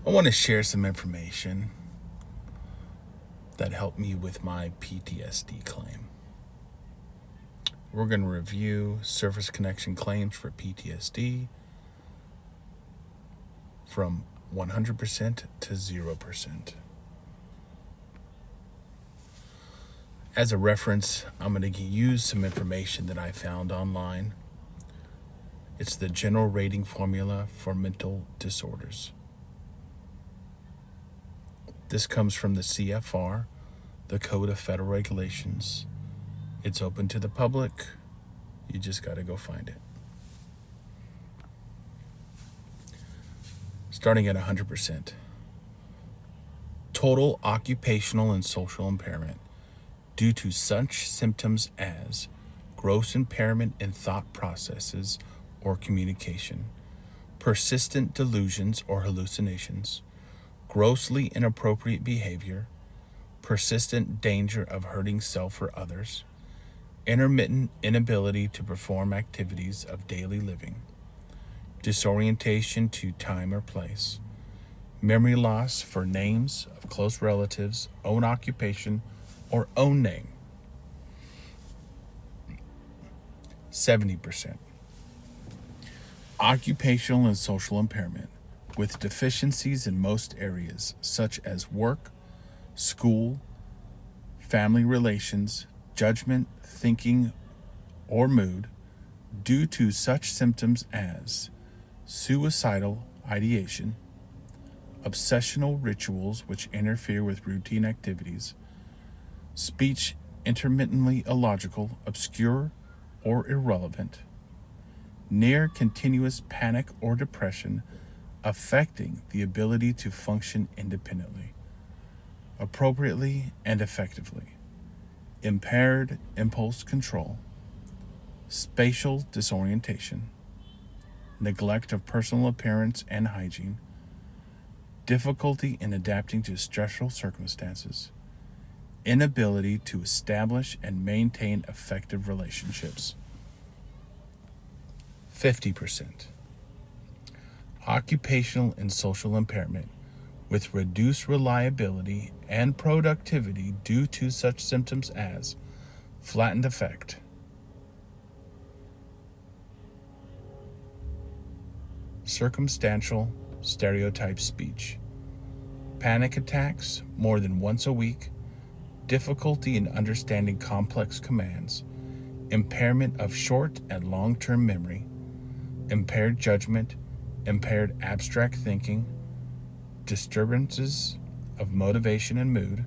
I want to share some information that helped me with my PTSD claim. We're going to review service connection claims for PTSD from 100% to 0%. As a reference, I'm going to use some information that I found online. It's the general rating formula for mental disorders. This comes from the CFR, the Code of Federal Regulations. It's open to the public. You just got to go find it. Starting at 100%. Total occupational and social impairment due to such symptoms as gross impairment in thought processes or communication, persistent delusions or hallucinations, grossly inappropriate behavior, persistent danger of hurting self or others, intermittent inability to perform activities of daily living, disorientation to time or place, memory loss for names of close relatives, own occupation, or own name. 70%. Occupational and social impairment with deficiencies in most areas such as work, school, family relations, judgment, thinking, or mood due to such symptoms as suicidal ideation, obsessional rituals which interfere with routine activities, speech intermittently illogical, obscure, or irrelevant, near continuous panic or depression affecting the ability to function independently, appropriately and effectively, impaired impulse control, spatial disorientation, neglect of personal appearance and hygiene, difficulty in adapting to stressful circumstances, inability to establish and maintain effective relationships. 50%. Occupational and social impairment with reduced reliability and productivity due to such symptoms as flattened affect, circumstantial stereotype speech, panic attacks more than once a week, difficulty in understanding complex commands, impairment of short and long-term memory, impaired judgment, impaired abstract thinking, disturbances of motivation and mood,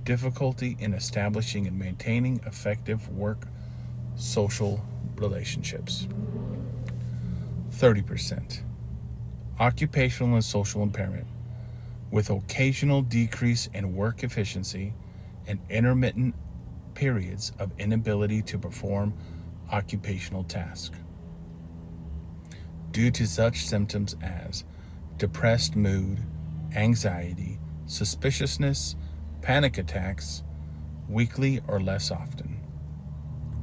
difficulty in establishing and maintaining effective work social relationships. 30%. Occupational and social impairment with occasional decrease in work efficiency and intermittent periods of inability to perform occupational tasks due to such symptoms as depressed mood, anxiety, suspiciousness, panic attacks, weekly or less often,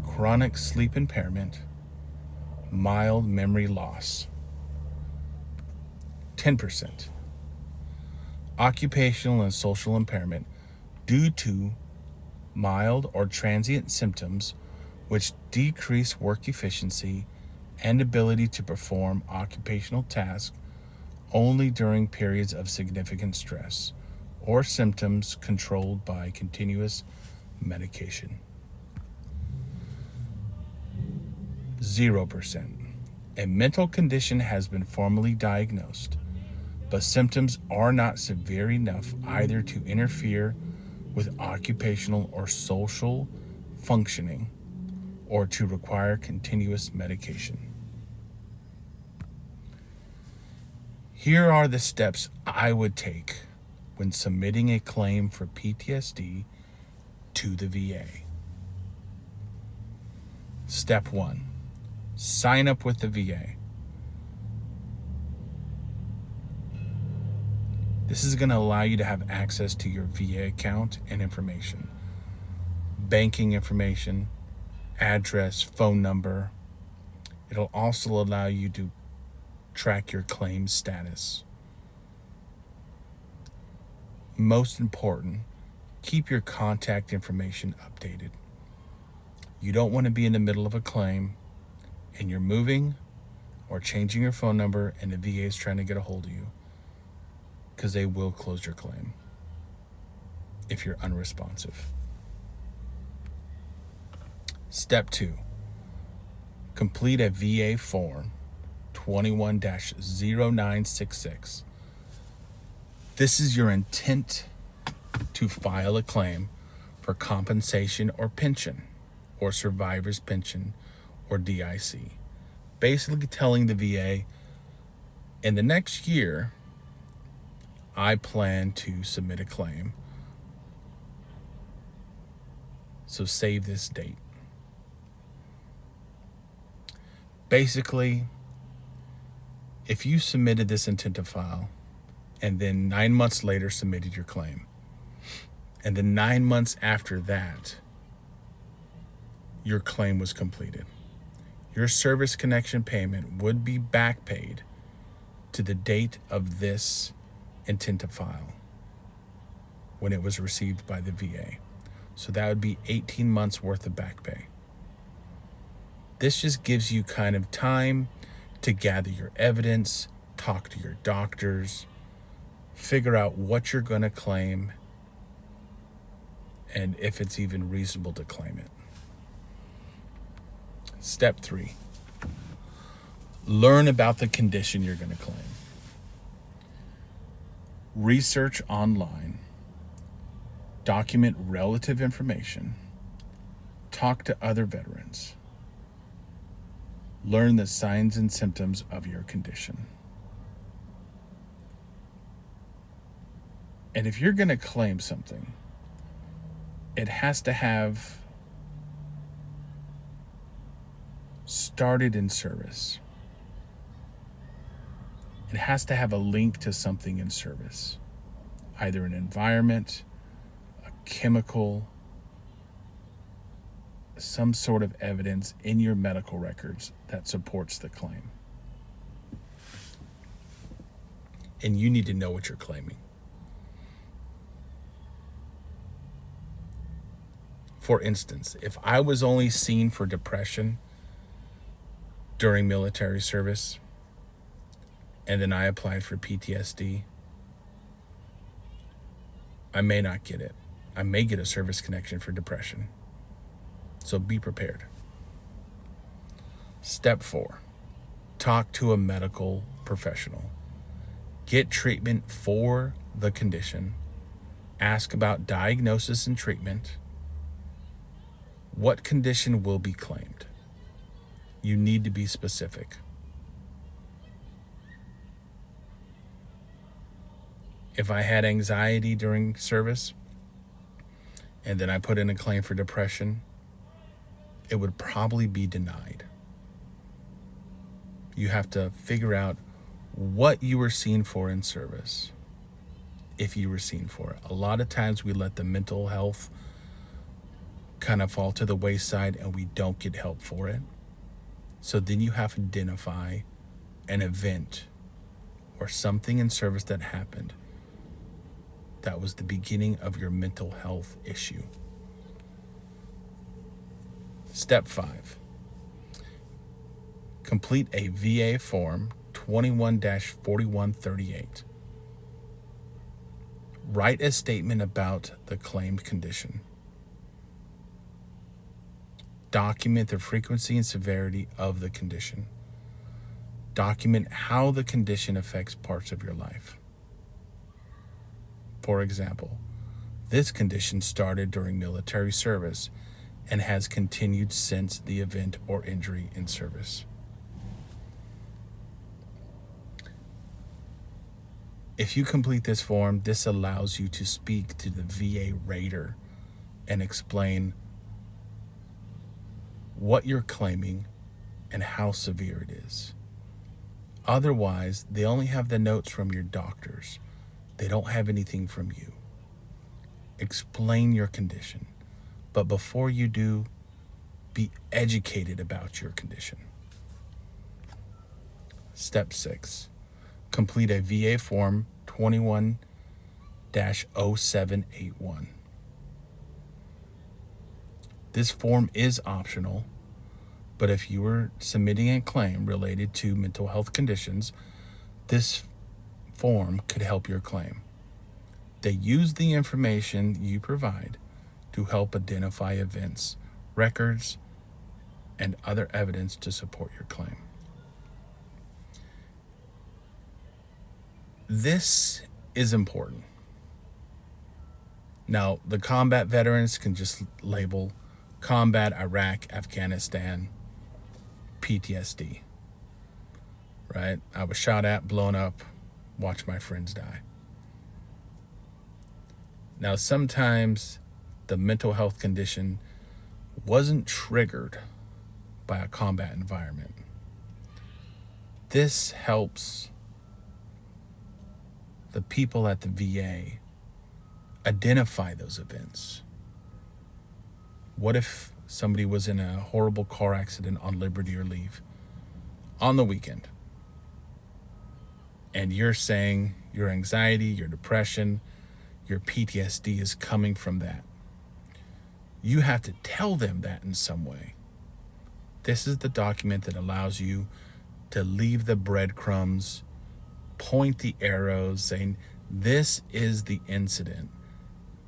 chronic sleep impairment, mild memory loss. 10%. Occupational and social impairment due to mild or transient symptoms which decrease work efficiency and ability to perform occupational tasks only during periods of significant stress or symptoms controlled by continuous medication. 0%. A mental condition has been formally diagnosed, but symptoms are not severe enough either to interfere with occupational or social functioning or to require continuous medication. Here are the steps I would take when submitting a claim for PTSD to the VA. Step 1. Sign up with the VA. This is going to allow you to have access to your VA account and information, banking information, address, phone number. It'll also allow you to track your claim status. most important, keep your contact information updated. You don't want to be in the middle of a claim and you're moving or changing your phone number and the VA is trying to get a hold of you, because they will close your claim if you're unresponsive. Step 2, complete a VA form 21-0966. This is your intent to file a claim for compensation or pension or survivor's pension or DIC. Basically telling the VA, in the next year, I plan to submit a claim. So save this date. Basically, if you submitted this intent to file and then 9 months later submitted your claim, and then 9 months after that, your claim was completed, your service connection payment would be back paid to the date of this intent to file when it was received by the VA. So that would be 18 months worth of back pay. This just gives you kind of time to gather your evidence, talk to your doctors, figure out what you're going to claim, and if it's even reasonable to claim it. Step 3, learn about the condition you're going to claim. Research online, document relative information, talk to other veterans, learn the signs and symptoms of your condition. And if you're going to claim something, it has to have started in service. It has to have a link to something in service, either an environment, a chemical, some sort of evidence in your medical records that supports the claim. And you need to know what you're claiming. For instance, if I was only seen for depression during military service, and then I applied for PTSD, I may not get it. I may get a service connection for depression. So be prepared. Step 4, talk to a medical professional. Get treatment for the condition. Ask about diagnosis and treatment. What condition will be claimed? You need to be specific. If I had anxiety during service and then I put in a claim for depression, it would probably be denied. You have to figure out what you were seen for in service, if you were seen for it. A lot of times we let the mental health kind of fall to the wayside and we don't get help for it. So then you have to identify an event or something in service that happened that was the beginning of your mental health issue. Step 5, complete a VA form 21-4138. Write a statement about the claimed condition. Document the frequency and severity of the condition. Document how the condition affects parts of your life. For example, this condition started during military service and has continued since the event or injury in service. If you complete this form, this allows you to speak to the VA rater and explain what you're claiming and how severe it is. Otherwise, they only have the notes from your doctors. They don't have anything from you. Explain your condition. But before you do, be educated about your condition. Step 6, complete a VA form 0781. This form is optional, but if you are submitting a claim related to mental health conditions, this form could help your claim. They use the information you provide to help identify events, records, and other evidence to support your claim. This is important. Now, the combat veterans can just label combat, Iraq, Afghanistan, PTSD, right? I was shot at, blown up, watched my friends die. Now, sometimes the mental health condition wasn't triggered by a combat environment. This helps the people at the VA identify those events. What if somebody was in a horrible car accident on liberty or leave on the weekend, and you're saying your anxiety, your depression, your PTSD is coming from that? You have to tell them that in some way. This is the document that allows you to leave the breadcrumbs, point the arrows, saying this is the incident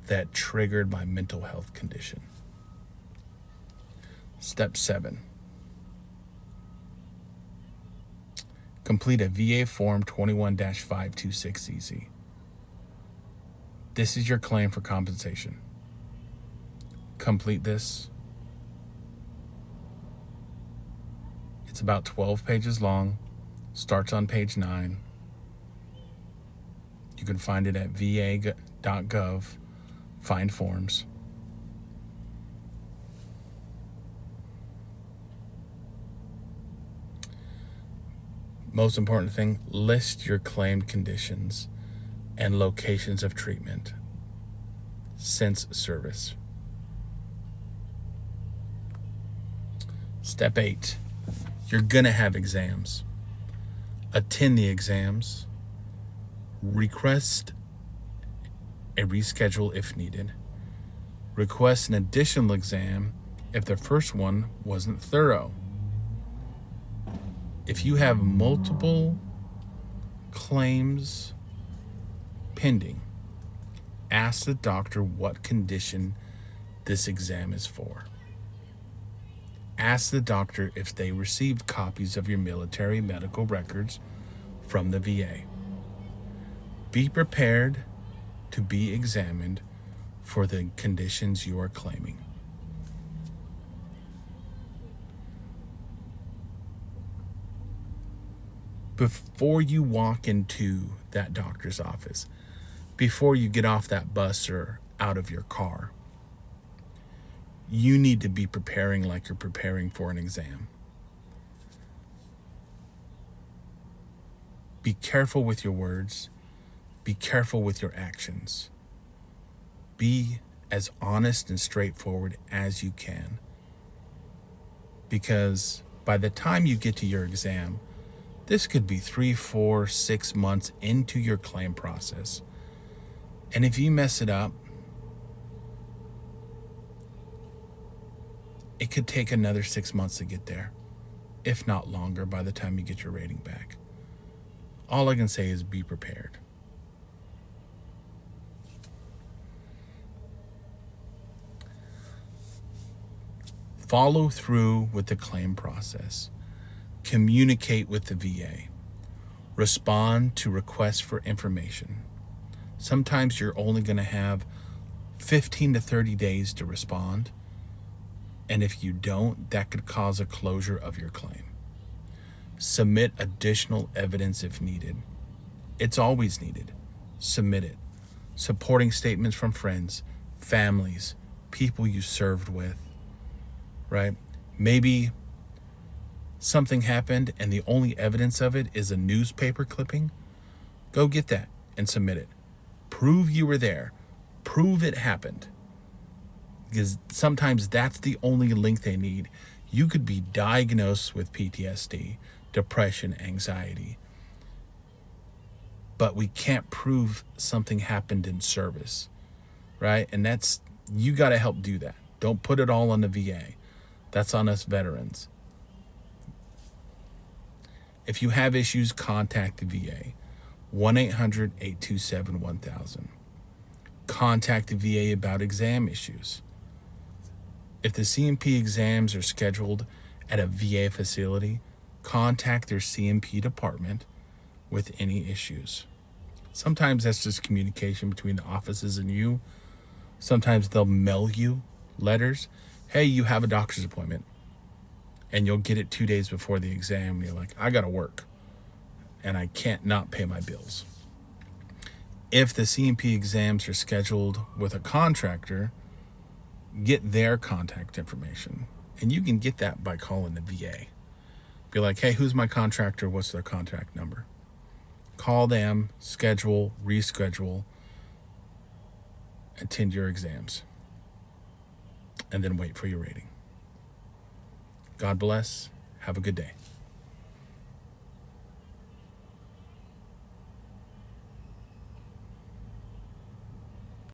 that triggered my mental health condition. Step 7. Complete a VA Form 21-526CZ. This is your claim for compensation. Complete this. It's about 12 pages long, starts on page 9. You can find it at va.gov, find forms. Most important thing, list your claimed conditions and locations of treatment since service. Step 8, you're going to have exams. Attend the exams. Request a reschedule if needed. Request an additional exam if the first one wasn't thorough. If you have multiple claims pending, ask the doctor what condition this exam is for. Ask the doctor if they received copies of your military medical records from the VA. Be prepared to be examined for the conditions you are claiming. Before you walk into that doctor's office, before you get off that bus or out of your car, you need to be preparing like you're preparing for an exam. Be careful with your words. Be careful with your actions. Be as honest and straightforward as you can. Because by the time you get to your exam, this could be 3, 4, 6 months into your claim process. And if you mess it up, it could take another 6 months to get there, if not longer, by the time you get your rating back. All I can say is be prepared. Follow through with the claim process. Communicate with the VA. Respond to requests for information. Sometimes you're only going to have 15 to 30 days to respond. And if you don't, that could cause a closure of your claim. Submit additional evidence if needed. It's always needed. Submit it. Supporting statements from friends, families, people you served with, right? Maybe something happened and the only evidence of it is a newspaper clipping. Go get that and submit it. Prove you were there. Prove it happened. Because sometimes that's the only link they need. You could be diagnosed with PTSD, depression, anxiety, but we can't prove something happened in service, right? And you got to help do that. Don't put it all on the VA. That's on us veterans. If you have issues, contact the VA. 1-800-827-1000. Contact the VA about exam issues. If the CMP exams are scheduled at a VA facility, contact their CMP department with any issues. Sometimes that's just communication between the offices and you. Sometimes they'll mail you letters. Hey, you have a doctor's appointment. And you'll get it 2 days before the exam. And you're like, I got to work. And I can't not pay my bills. If the CMP exams are scheduled with a contractor, get their contact information. And you can get that by calling the VA. Be like, hey, who's my contractor? What's their contact number? Call them, schedule, reschedule, attend your exams, and then wait for your rating. God bless. Have a good day.